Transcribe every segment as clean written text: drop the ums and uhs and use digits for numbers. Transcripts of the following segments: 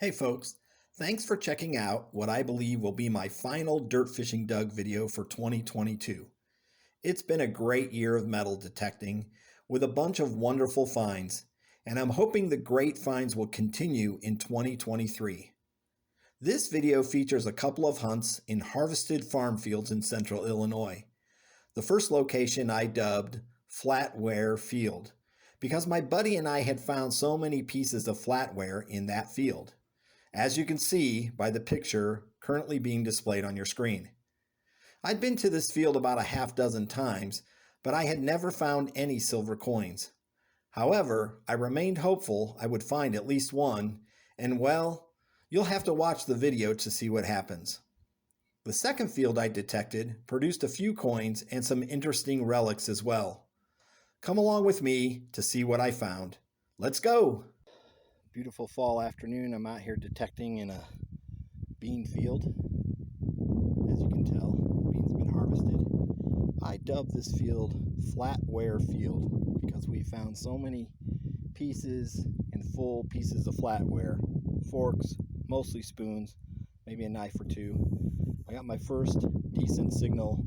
Hey folks, thanks for checking out what I believe will be my final Dirt Fishing Doug video for 2022. It's been a great year of metal detecting with a bunch of wonderful finds, and I'm hoping the great finds will continue in 2023. This video features a couple of hunts in harvested farm fields in central Illinois. The first location I dubbed Flatware Field because my buddy and I had found so many pieces of flatware in that field, as you can see by the picture currently being displayed on your screen. I'd been to this field about a half dozen times, but I had never found any silver coins. However, I remained hopeful I would find at least one, and well, you'll have to watch the video to see what happens. The second field I detected produced a few coins and some interesting relics as well. Come along with me to see what I found. Let's go! Beautiful fall afternoon. I'm out here detecting in a bean field. As you can tell, beans have been harvested. I dubbed this field Flatware Field because we found so many pieces and full pieces of flatware. Forks, mostly spoons, maybe a knife or two. I got my first decent signal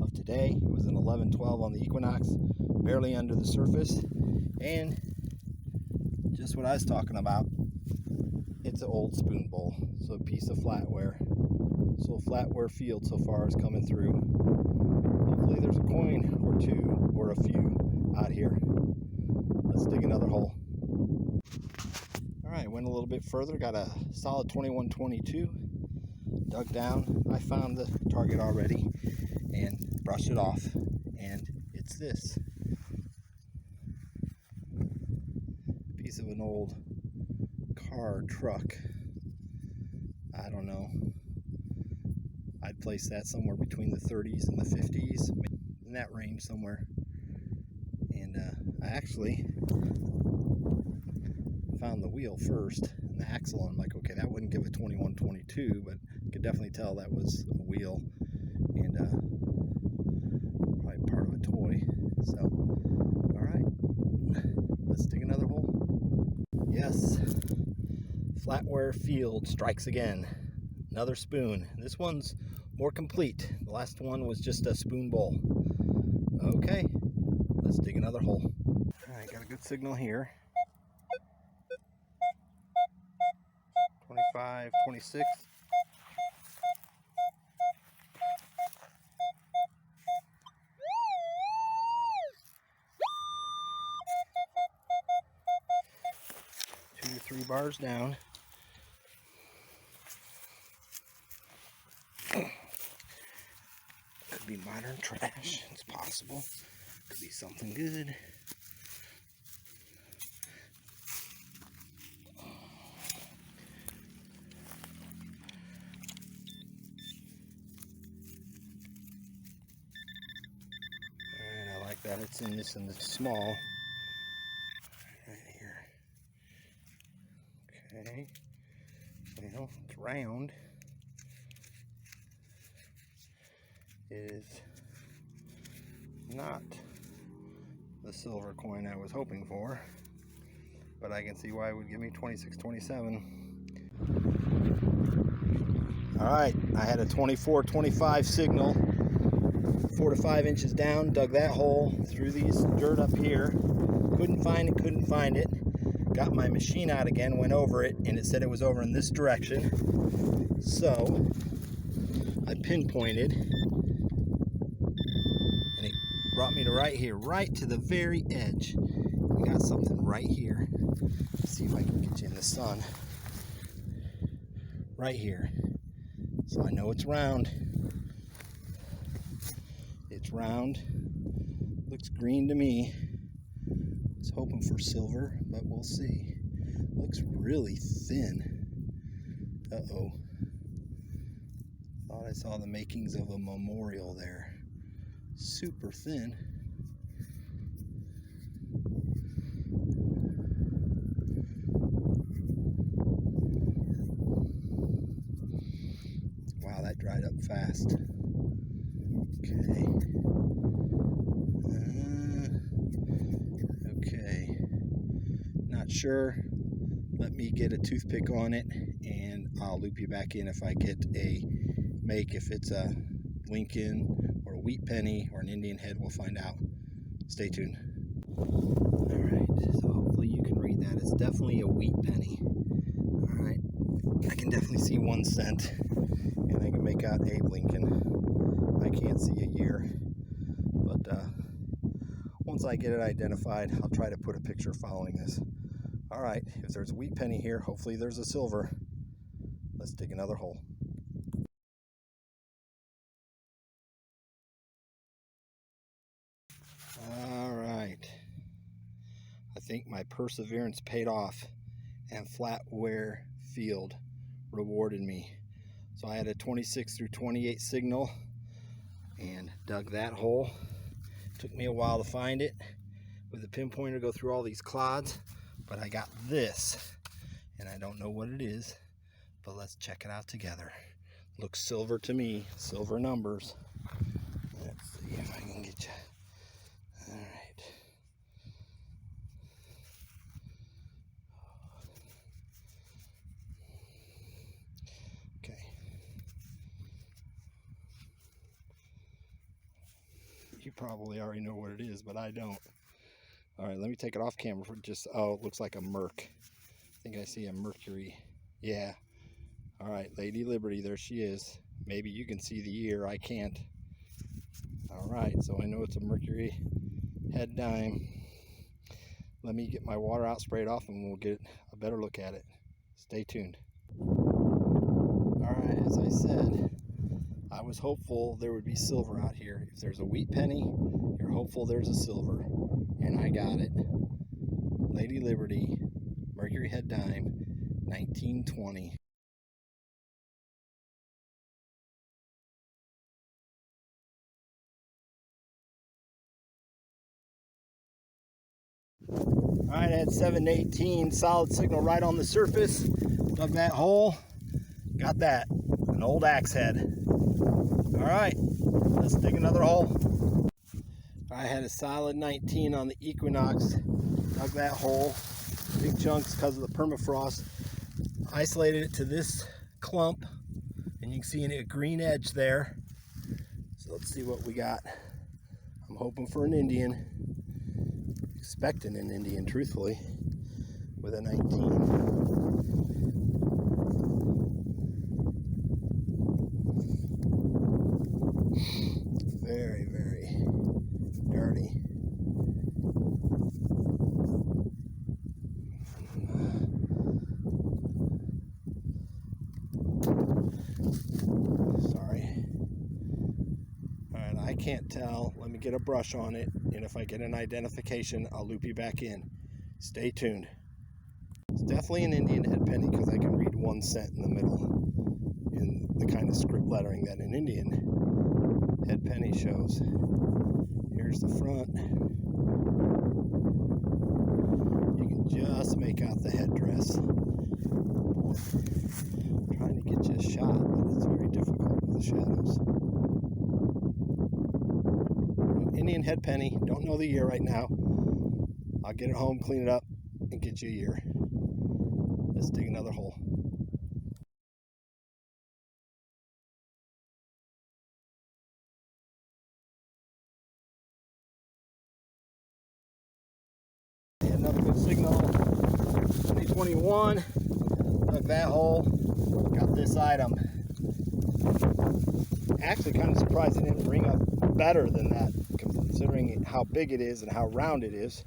of today. It was an 11-12 on the Equinox, barely under the surface, and just what I was talking about, it's an old spoon bowl, so a piece of flatware. So Flatware Field so far is coming through. Hopefully there's a coin or two or a few out here. Let's dig another hole. Alright, went a little bit further, got a solid 21-22. Dug down, I found the target already and brushed it off, and it's this. Piece of an old car truck. I don't know. I'd place that somewhere between the 30s and the 50s, in that range somewhere. And I actually found the wheel first and the axle. I'm like, okay, that wouldn't give a 21-22, but I could definitely tell that was a wheel and probably part of a toy. So, all right, let's dig another hole. Yes, Flatware Field strikes again. Another spoon. This one's more complete. The last one was just a spoon bowl. Okay, let's dig another hole. All right, got a good signal here. 25, 26. Two to 3 bars down. Could be modern trash. It's possible. Could be something good. Alright, I like that. It's in this and it's small. Right here. Okay. Well, it's round. It is not the silver coin I was hoping for, but I can see why it would give me 26-27. Alright, I had a 24-25 signal, 4 to 5 inches down, dug that hole, threw these dirt up here, couldn't find it, got my machine out again, went over it, and it said it was over in this direction, so I pinpointed, and it brought me to right here, right to the very edge. We got something right here. Let's see if I can get you in the sun. Right here. So I know it's round. It's round. Looks green to me. I was hoping for silver, but we'll see. Looks really thin. Uh-oh. Thought I saw the makings of a memorial there. Super thin. Wow, that dried up fast. Okay. Okay. Not sure. Let me get a toothpick on it and I'll loop you back in if I get a make. If it's a Lincoln or a wheat penny or an Indian head, we'll find out. Stay tuned. Alright, so hopefully you can read that. It's definitely a wheat penny. Alright, I can definitely see 1 cent, and I can make out Abe Lincoln. I can't see a year, but once I get it identified, I'll try to put a picture following this. Alright, if there's a wheat penny here, hopefully there's a silver. Let's dig another hole. Alright, I think my perseverance paid off, and Flatware field rewarded me. So I had a 26 through 28 signal and dug that hole. Took me a while to find it with a pinpointer, go through all these clods, but I got this, and I don't know what it is, but let's check it out together. Looks silver to me, silver numbers. Let's see if I can get you. All right. Okay. You probably already know what it is, but I don't. All right, let me take it off camera for just, oh, it looks like a Merc. I think I see a Mercury. Yeah. All right, Lady Liberty, there she is. Maybe you can see the year, I can't. All right, so I know it's a Mercury head dime. Let me get my water out, spray it off, and we'll get a better look at it. Stay tuned. All right, as I said, I was hopeful there would be silver out here. If there's a wheat penny, you're hopeful there's a silver. And I got it. Lady Liberty, Mercury head dime, 1920. All right, I had 718, solid signal right on the surface. Dug that hole, got that, an old axe head. All right, let's dig another hole. I had a solid 19 on the equinox, dug that hole, big chunks because of the permafrost. Isolated it to this clump, and you can see a green edge there. So let's see what we got. I'm hoping for an Indian, expecting an Indian, truthfully, with a 19. Very, very dirty. Sorry. All right, I can't tell. Let me get a brush on it, and if I get an identification, I'll loop you back in. Stay tuned. It's definitely an Indian head penny because I can read 1 cent in the middle in the kind of script lettering that an Indian head penny shows. Here's the front. You can just make out the headdress. Boy, I'm trying to get you a shot, but it's very difficult with the shadows. Indian head penny, don't know the year right now. I'll get it home, clean it up, and get you a year. Let's dig another hole. Another good signal. 2021. Dug that hole. Got this item. Actually, kind of surprised it didn't ring up better than that, considering how big it is and how round it is.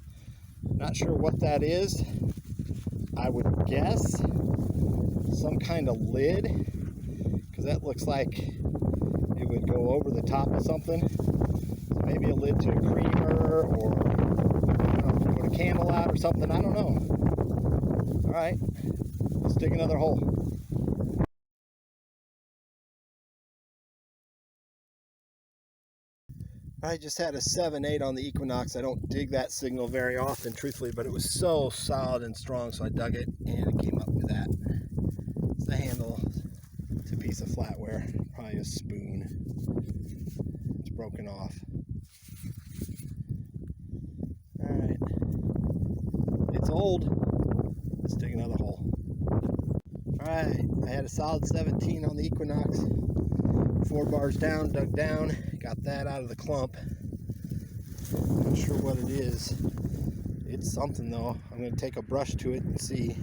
Not sure what that is. I would guess some kind of lid, because that looks like it would go over the top of something. So maybe a lid to a creamer, or put a candle out or something. I don't know. All right, let's dig another hole. I just had a 7-8 on the equinox. I don't dig that signal very often, truthfully, but it was so solid and strong, so I dug it, and it came up with that. It's the handle. It's a piece of flatware, probably a spoon. It's broken off. All right. It's old. Let's dig another hole. Alright, I had a solid 17 on the Equinox. 4 bars down, dug down, got that out of the clump. Not sure what it is. It's something though. I'm going to take a brush to it and see.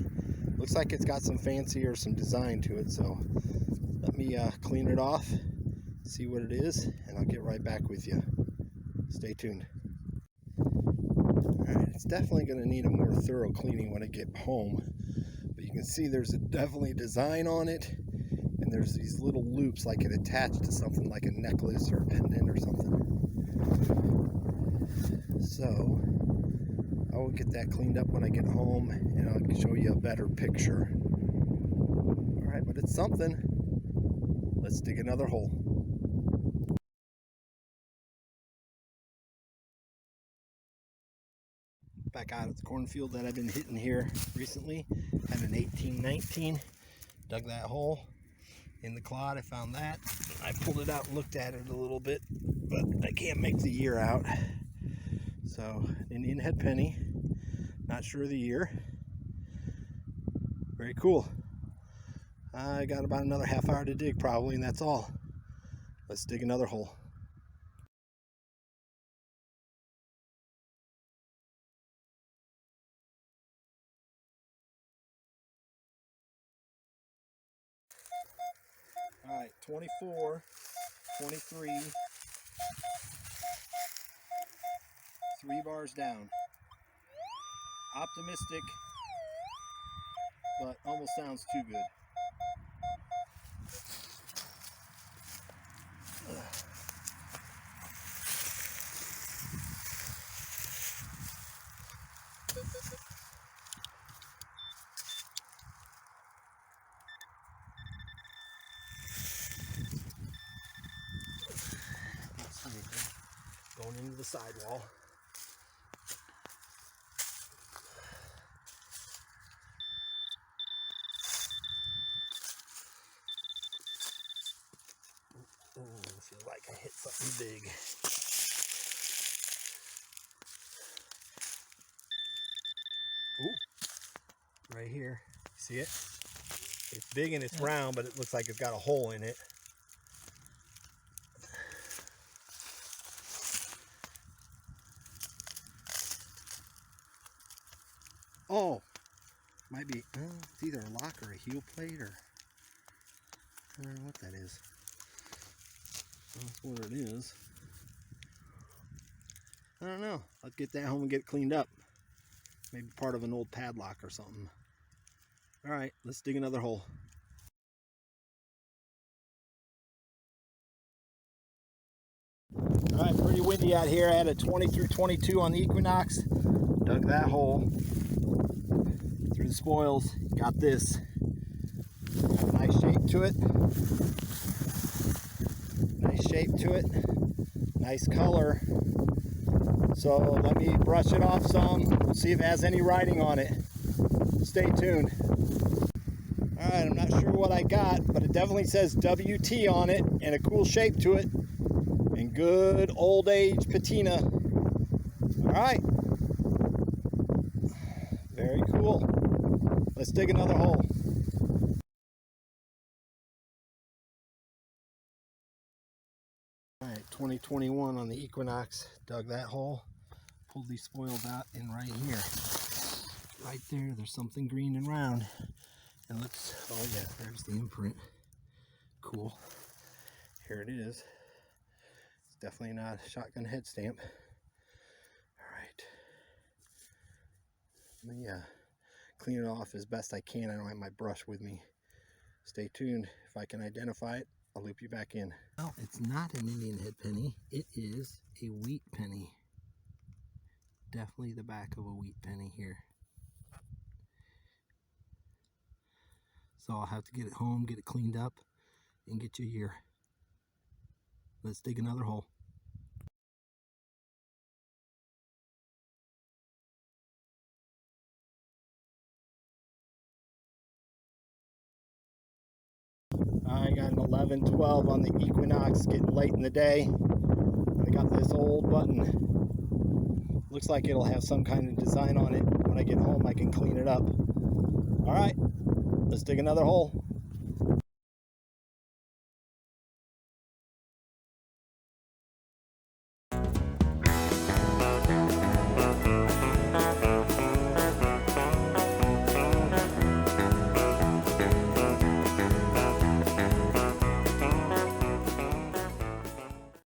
Looks like it's got some fancy or some design to it, so let me clean it off, see what it is, and I'll get right back with you. Stay tuned. Alright, it's definitely going to need a more thorough cleaning when I get home. But you can see there's definitely design on it, and there's these little loops like it attached to something like a necklace or a pendant or something. So I will get that cleaned up when I get home, and I'll show you a better picture. Alright, but it's something. Let's dig another hole. Back out at the cornfield that I've been hitting here recently. Had an 1819. Dug that hole in the clod. I found that. I pulled it out and looked at it a little bit, but I can't make the year out. So, Indian head penny. Not sure of the year. Very cool. I got about another half hour to dig probably, and that's all. Let's dig another hole. Alright, 24, 23, 3 bars down. Optimistic, but almost sounds too good. Going into the sidewall. Oh, I feel like I hit something big. Ooh, right here. See it? It's big and it's round, but it looks like it's got a hole in it. Oh, might be, it's either a lock or a heel plate, or I don't know what that is. That's what it is. I don't know. Let's get that home and get it cleaned up. Maybe part of an old padlock or something. Alright, let's dig another hole. Alright, pretty windy out here. I had a 20 through 22 on the Equinox. Dug that hole. Through the spoils. Got this. Got a nice shape to it. Nice shape to it. Nice color. So let me brush it off some. We'll see if it has any writing on it. Stay tuned. Alright, I'm not sure what I got, but it definitely says WT on it and a cool shape to it. And good old age patina. Alright. Very cool. Let's dig another hole. Alright, 2021 on the Equinox. Dug that hole. Pulled these spoils out, and right here. Right there, there's something green and round. And looks, oh yeah, there's the imprint. Cool. Here it is. It's definitely not a shotgun head stamp. Alright. Let me clean it off as best I can. I don't have my brush with me. Stay tuned. If I can identify it, I'll loop you back in. Well, it's not an Indian head penny. It is a wheat penny. Definitely the back of a wheat penny here. So I'll have to get it home, get it cleaned up, and get you a year. Let's dig another hole. I got an 11, 12 on the Equinox, getting late in the day. I got this old button. Looks like it'll have some kind of design on it. When I get home, I can clean it up. All right, let's dig another hole.